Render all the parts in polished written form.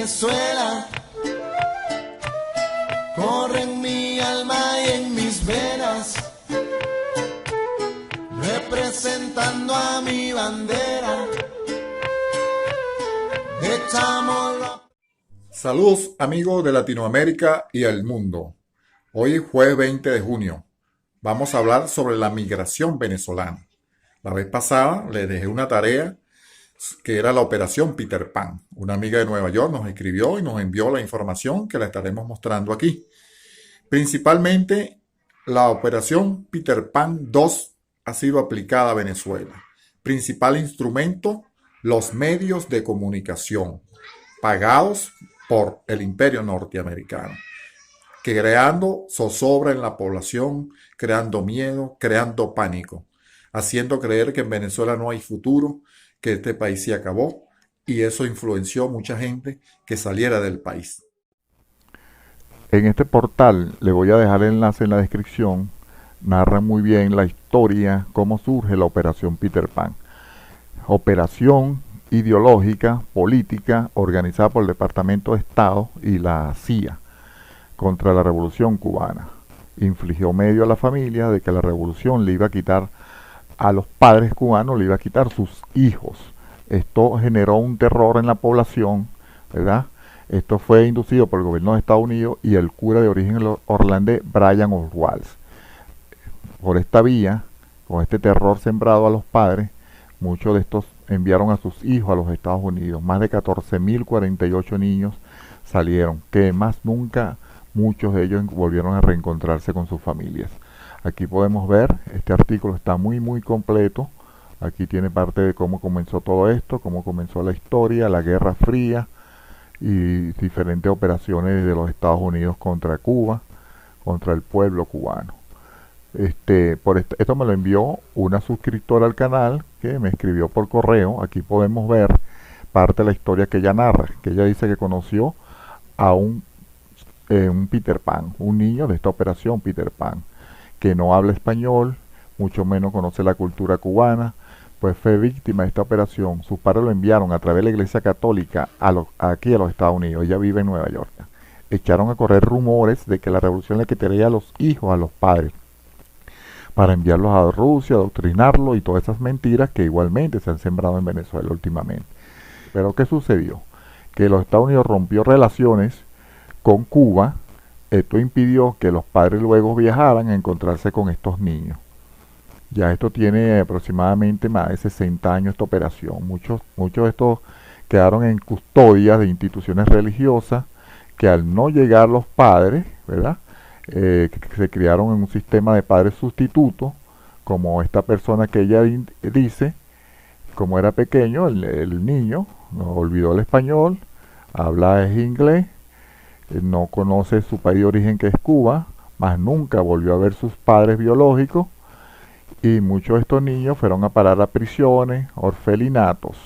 Venezuela corre en mi alma y en mis venas, representando a mi bandera. Echámoslo. Saludos amigos de Latinoamérica y el mundo. Hoy es jueves 20 de junio. Vamos a hablar sobre la migración venezolana. La vez pasada les dejé una tarea que era la operación Peter Pan. Una amiga de Nueva York nos escribió y nos envió la información que la estaremos mostrando aquí. Principalmente la operación Peter Pan 2 ha sido aplicada a Venezuela. Principal instrumento, los medios de comunicación pagados por el imperio norteamericano, creando zozobra en la población, creando miedo, creando pánico, haciendo creer que en Venezuela no hay futuro, que este país se acabó, y eso influenció a mucha gente que saliera del país. En este portal, le voy a dejar el enlace en la descripción, narra muy bien la historia, cómo surge la operación Peter Pan. Operación ideológica, política, organizada por el Departamento de Estado y la CIA contra la Revolución Cubana. Infligió medio a la familia de que la revolución le iba a quitar a los padres cubanos, le iba a quitar sus hijos. Esto generó un terror en la población, ¿verdad? Esto fue inducido por el gobierno de Estados Unidos y el cura de origen orlandés Brian Oswald. Por esta vía, con este terror sembrado a los padres, muchos de estos enviaron a sus hijos a los Estados Unidos. Más de 14.048 niños salieron, que más nunca muchos de ellos volvieron a reencontrarse con sus familias. Aquí podemos ver, este artículo está muy completo. Aquí tiene parte de cómo comenzó todo esto, cómo comenzó la historia, la Guerra Fría y diferentes operaciones de los Estados Unidos contra Cuba, contra el pueblo cubano. Esto me lo envió una suscriptora al canal que me escribió por correo. Aquí podemos ver parte de la historia que ella narra, que ella dice que conoció a un Peter Pan, un niño de esta operación Peter Pan, que no habla español, mucho menos conoce la cultura cubana, pues fue víctima de esta operación. Sus padres lo enviaron a través de la Iglesia Católica aquí a los Estados Unidos. Ella vive en Nueva York. Echaron a correr rumores de que la revolución le quitaría a los hijos a los padres para enviarlos a Rusia, adoctrinarlos y todas esas mentiras que igualmente se han sembrado en Venezuela últimamente. Pero ¿qué sucedió? Que los Estados Unidos rompió relaciones con Cuba. Esto impidió que los padres luego viajaran a encontrarse con estos niños. Ya esto tiene aproximadamente más de 60 años esta operación. Muchos de estos quedaron en custodia de instituciones religiosas que al no llegar los padres, ¿verdad? Se criaron en un sistema de padres sustitutos, como esta persona que ella dice, como era pequeño, el niño no olvidó el español, habla inglés, no conoce su país de origen que es Cuba, más nunca volvió a ver sus padres biológicos, y muchos de estos niños fueron a parar a prisiones, orfelinatos.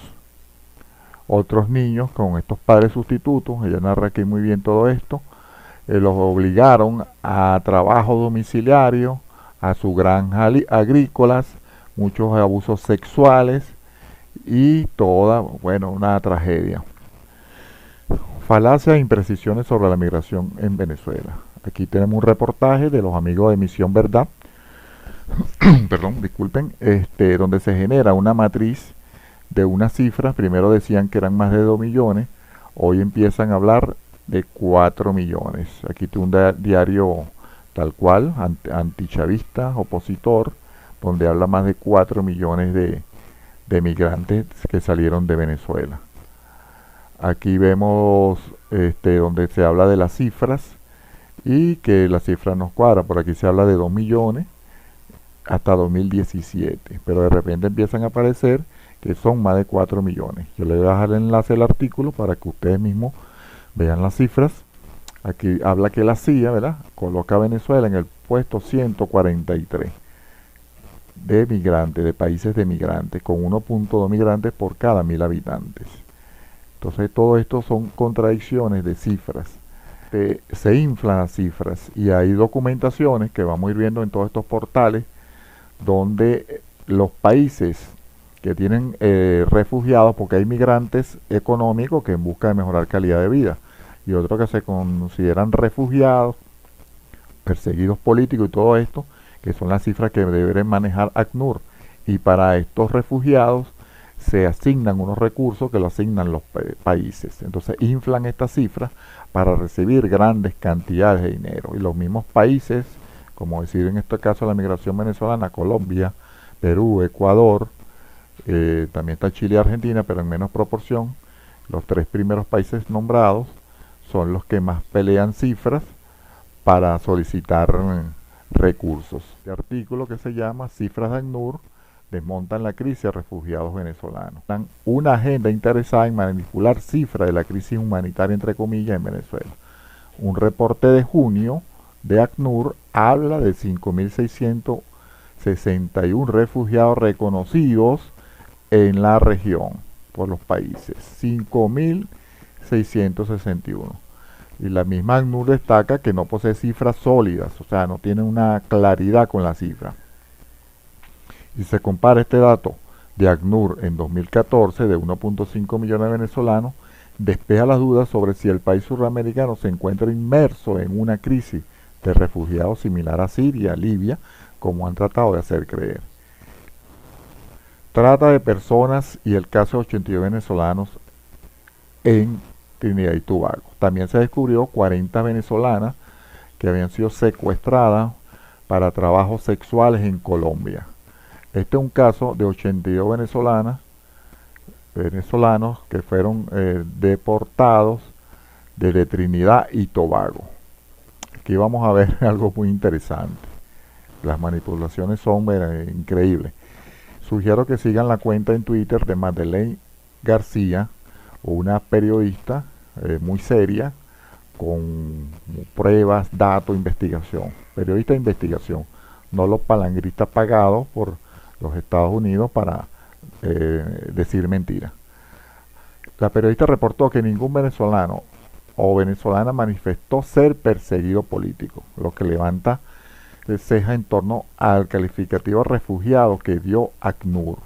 Otros niños con estos padres sustitutos, ella narra aquí muy bien todo esto, los obligaron a trabajo domiciliario, a su granja agrícolas, muchos abusos sexuales y toda, una tragedia. Falacias e imprecisiones sobre la migración en Venezuela. Aquí tenemos un reportaje de los amigos de Misión Verdad, perdón, disculpen, donde se genera una matriz de unas cifras. Primero decían que eran más de 2 millones, hoy empiezan a hablar de 4 millones. Aquí tengo un diario tal cual, antichavista, opositor, donde habla más de 4 millones de migrantes que salieron de Venezuela. Aquí vemos donde se habla de las cifras y que la cifra nos cuadra. Por aquí se habla de 2 millones hasta 2017, pero de repente empiezan a aparecer que son más de 4 millones. Yo le voy a dejar el enlace del artículo para que ustedes mismos vean las cifras. Aquí habla que la CIA, ¿verdad?, coloca a Venezuela en el puesto 143 de migrantes, de países de migrantes, con 1.2 migrantes por cada 1000 habitantes. Entonces todo esto son contradicciones de cifras. Se inflan las cifras y hay documentaciones que vamos a ir viendo en todos estos portales donde los países que tienen refugiados, porque hay migrantes económicos que en busca de mejorar calidad de vida y otros que se consideran refugiados, perseguidos políticos y todo esto, que son las cifras que debe manejar ACNUR. Y para estos refugiados se asignan unos recursos que lo asignan los países. Entonces inflan estas cifras para recibir grandes cantidades de dinero. Y los mismos países, como decir en este caso la migración venezolana, Colombia, Perú, Ecuador, también está Chile y Argentina, pero en menos proporción, los tres primeros países nombrados son los que más pelean cifras para solicitar recursos. Este artículo, que se llama Cifras de ACNUR, desmontan la crisis de refugiados venezolanos. Una agenda interesada en manipular cifras de la crisis humanitaria, entre comillas, en Venezuela. Un reporte de junio de ACNUR habla de 5.661 refugiados reconocidos en la región por los países. 5.661. Y la misma ACNUR destaca que no posee cifras sólidas, o sea, no tiene una claridad con la cifra. Si se compara este dato de ACNUR en 2014 de 1.5 millones de venezolanos, despeja las dudas sobre si el país suramericano se encuentra inmerso en una crisis de refugiados similar a Siria, Libia, como han tratado de hacer creer. Trata de personas y el caso de 82 venezolanos en Trinidad y Tobago. También se descubrió 40 venezolanas que habían sido secuestradas para trabajos sexuales en Colombia. Este es un caso de 82 venezolanos que fueron deportados desde Trinidad y Tobago. Aquí vamos a ver algo muy interesante. Las manipulaciones son increíbles. Sugiero que sigan la cuenta en Twitter de Madeleine García, una periodista muy seria, con pruebas, datos, investigación. Periodista de investigación, no los palangristas pagados por los Estados Unidos para decir mentiras. La periodista reportó que ningún venezolano o venezolana manifestó ser perseguido político, lo que levanta ceja en torno al calificativo refugiado que dio ACNUR.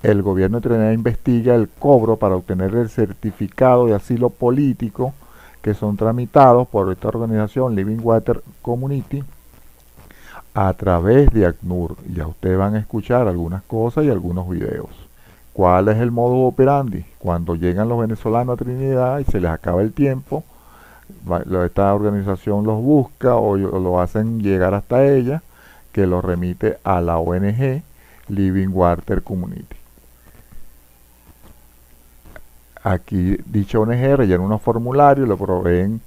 El gobierno de Trinidad investiga el cobro para obtener el certificado de asilo político que son tramitados por esta organización Living Water Community a través de ACNUR. Ya ustedes van a escuchar algunas cosas y algunos videos. ¿Cuál es el modus operandi? Cuando llegan los venezolanos a Trinidad y se les acaba el tiempo, esta organización los busca o lo hacen llegar hasta ella, que los remite a la ONG Living Water Community. Aquí dicha ONG rellena unos formularios y le proveen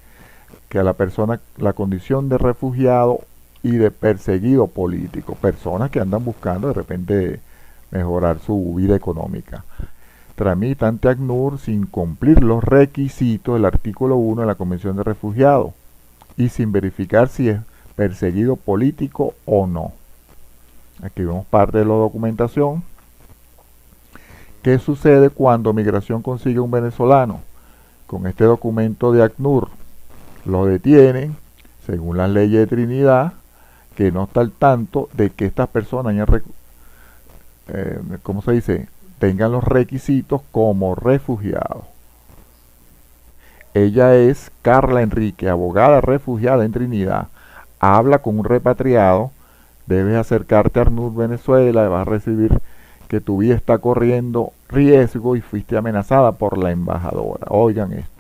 que a la persona la condición de refugiado y de perseguido político, personas que andan buscando de repente mejorar su vida económica. Tramita ante ACNUR sin cumplir los requisitos del artículo 1 de la Convención de Refugiados y sin verificar si es perseguido político o no. Aquí vemos parte de la documentación. ¿Qué sucede cuando Migración consigue un venezolano? Con este documento de ACNUR lo detienen, según las leyes de Trinidad, que no está al tanto de que estas personas ¿cómo se dice?, tengan los requisitos como refugiados. Ella es Carla Enrique, abogada refugiada en Trinidad. Habla con un repatriado. Debes acercarte a ACNUR Venezuela, vas a recibir que tu vida está corriendo riesgo y fuiste amenazada por la embajadora. Oigan esto.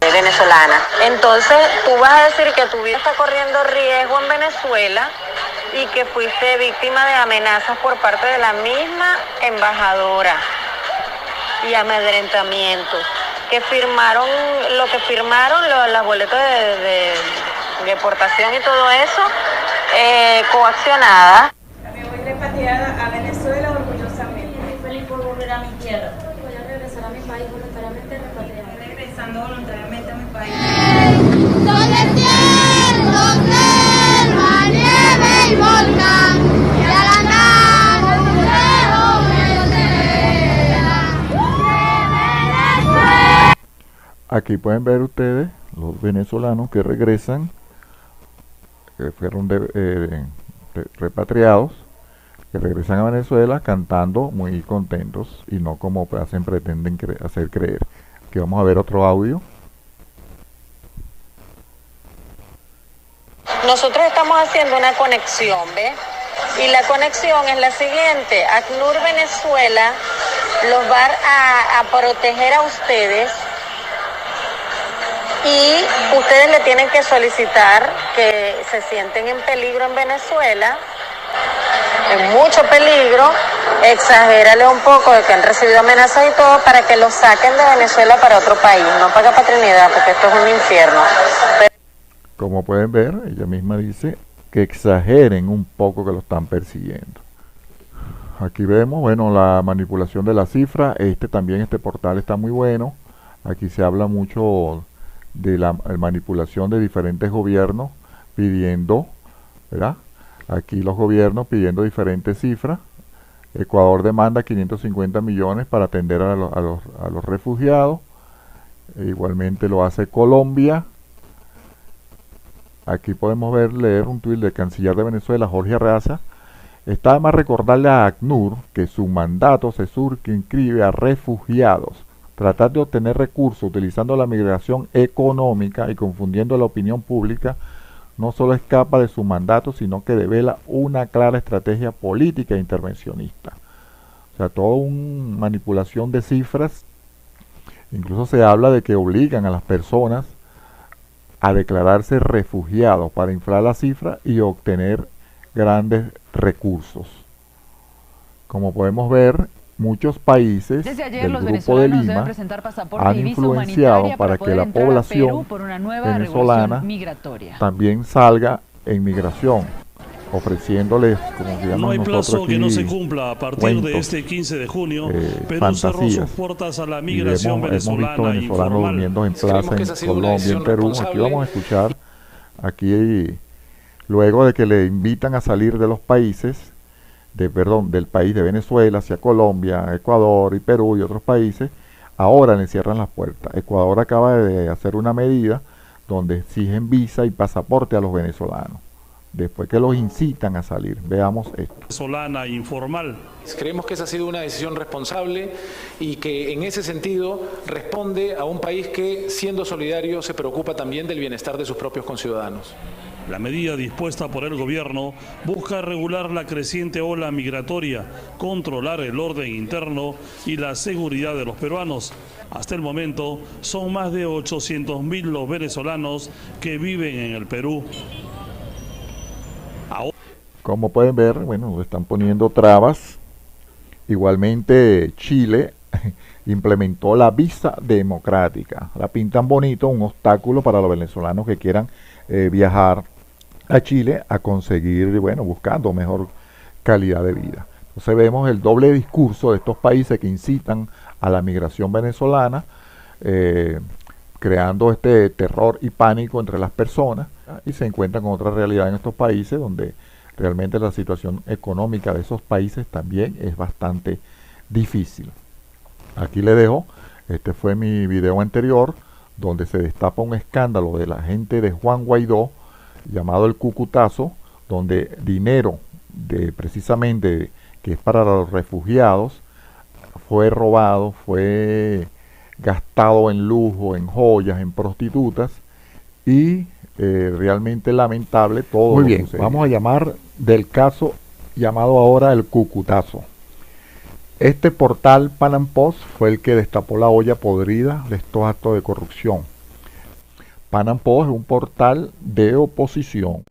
Venezolana. Entonces tú vas a decir que tu vida está corriendo riesgo en Venezuela y que fuiste víctima de amenazas por parte de la misma embajadora y amedrentamientos, que firmaron las boletas de deportación y todo eso, coaccionada. Me voy repatriada a Venezuela orgullosamente. Estoy feliz por volver a mi tierra. Voy a regresar a mi país voluntariamente repatriada. Regresando voluntariamente a mi país. Donde cielo, selva, nieve y volcán, y al andar un dejo Venezuela. Aquí pueden ver ustedes los venezolanos que regresan, que fueron repatriados, que regresan a Venezuela cantando muy contentos y no como pretenden hacer creer. Aquí vamos a ver otro audio. Nosotros estamos haciendo una conexión, ¿ves? Y la conexión es la siguiente. ACNUR Venezuela los va a proteger a ustedes y ustedes le tienen que solicitar que se sienten en peligro en Venezuela, en mucho peligro, exagérale un poco de que han recibido amenazas y todo para que los saquen de Venezuela para otro país, no para acá, para Trinidad, porque esto es un infierno. Como pueden ver, ella misma dice que exageren un poco que lo están persiguiendo. Aquí vemos, bueno, la manipulación de la cifra. Este portal está muy bueno. Aquí se habla mucho de la manipulación de diferentes gobiernos pidiendo, ¿verdad? Aquí los gobiernos pidiendo diferentes cifras. Ecuador demanda 550 millones para atender a los refugiados. Igualmente lo hace Colombia. Aquí podemos leer un tuit del canciller de Venezuela, Jorge Arraza. Está además recordarle a ACNUR que su mandato se circunscribe a refugiados. Tratar de obtener recursos utilizando la migración económica y confundiendo la opinión pública no solo escapa de su mandato, sino que devela una clara estrategia política e intervencionista. O sea, toda una manipulación de cifras. Incluso se habla de que obligan a las personas a declararse refugiados para inflar la cifra y obtener grandes recursos. Como podemos ver, muchos países Desde ayer, del los Grupo de venezolanos deben Lima presentar pasaporte han y visa influenciado humanitaria para que poder la entrar a población Perú por una nueva venezolana regulación migratoria. también salga en migración, ofreciéndoles, como digamos No hay nosotros plazo aquí, que no se cumpla. A partir cuentos, de este 15 de junio, Perú cerró fantasías. sus puertas a la Y migración hemos visto venezolana venezolanos informal. durmiendo en Creemos plaza que en esa ha sido una Colombia, en decisión Perú. Aquí responsable. vamos a escuchar, aquí, luego de que le invitan a salir de los países, del país de Venezuela hacia Colombia, Ecuador y Perú y otros países, ahora le cierran las puertas. Ecuador acaba de hacer una medida donde exigen visa y pasaporte a los venezolanos, después que los incitan a salir. Veamos esto. Venezolana informal. Creemos que esa ha sido una decisión responsable y que en ese sentido responde a un país que, siendo solidario, se preocupa también del bienestar de sus propios conciudadanos. La medida dispuesta por el gobierno busca regular la creciente ola migratoria, controlar el orden interno y la seguridad de los peruanos. Hasta el momento son más de 800.000 los venezolanos que viven en el Perú. Como pueden ver, bueno, están poniendo trabas. Igualmente Chile implementó la visa democrática. La pintan bonito, un obstáculo para los venezolanos que quieran viajar a Chile a conseguir, bueno, buscando mejor calidad de vida. Entonces vemos el doble discurso de estos países que incitan a la migración venezolana, creando este terror y pánico entre las personas, y se encuentran con otra realidad en estos países donde realmente la situación económica de esos países también es bastante difícil. Aquí le dejo, este fue mi video anterior, donde se destapa un escándalo de la gente de Juan Guaidó, llamado el Cucutazo, donde dinero precisamente que es para los refugiados fue robado, fue gastado en lujo, en joyas, en prostitutas, y realmente lamentable todo. Muy bien, vamos a llamar del caso llamado ahora el Cucutazo. Este portal Panam Post fue el que destapó la olla podrida de estos actos de corrupción. Panam Post es un portal de oposición.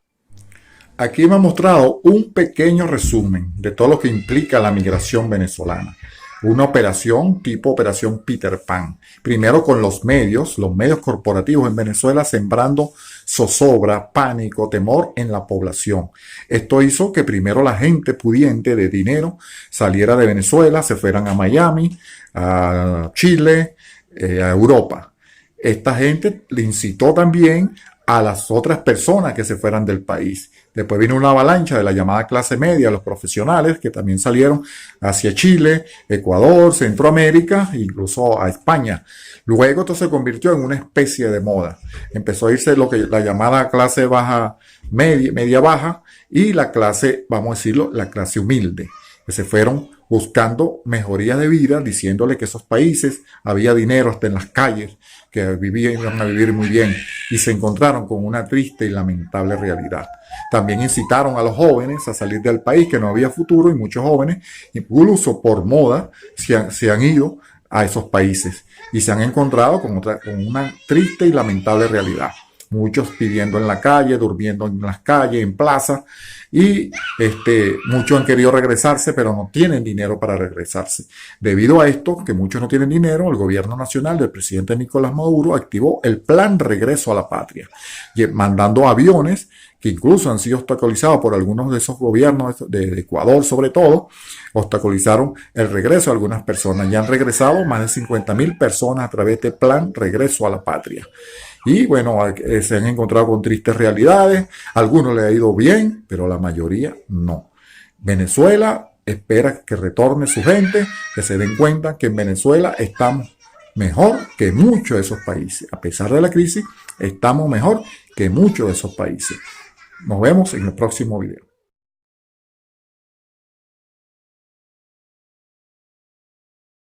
Aquí me ha mostrado un pequeño resumen de todo lo que implica la migración venezolana. Una operación tipo operación Peter Pan. Primero con los medios corporativos en Venezuela sembrando zozobra, pánico, temor en la población. Esto hizo que primero la gente pudiente de dinero saliera de Venezuela, se fueran a Miami, a Chile, a Europa. Esta gente le incitó también a las otras personas que se fueran del país. Después vino una avalancha de la llamada clase media, los profesionales que también salieron hacia Chile, Ecuador, Centroamérica, incluso a España. Luego esto se convirtió en una especie de moda. Empezó a irse lo que la llamada clase baja, media baja, y la clase, vamos a decirlo, la clase humilde, que se fueron buscando mejoría de vida, diciéndole que esos países había dinero hasta en las calles, que iban a vivir muy bien, y se encontraron con una triste y lamentable realidad. También incitaron a los jóvenes a salir del país, que no había futuro, y muchos jóvenes, incluso por moda, se han ido a esos países y se han encontrado con una triste y lamentable realidad. Muchos viviendo en la calle, durmiendo en las calles, en plazas, y muchos han querido regresarse, pero no tienen dinero para regresarse. Debido a esto, que muchos no tienen dinero, el gobierno nacional del presidente Nicolás Maduro activó el Plan Regreso a la Patria, mandando aviones que incluso han sido obstaculizados por algunos de esos gobiernos de Ecuador, sobre todo, obstaculizaron el regreso de algunas personas. Ya han regresado más de 50.000 personas a través de Plan Regreso a la Patria. Y bueno, se han encontrado con tristes realidades, a algunos les ha ido bien, pero la mayoría no. Venezuela espera que retorne su gente, que se den cuenta que en Venezuela estamos mejor que muchos de esos países. A pesar de la crisis, estamos mejor que muchos de esos países. Nos vemos en el próximo video.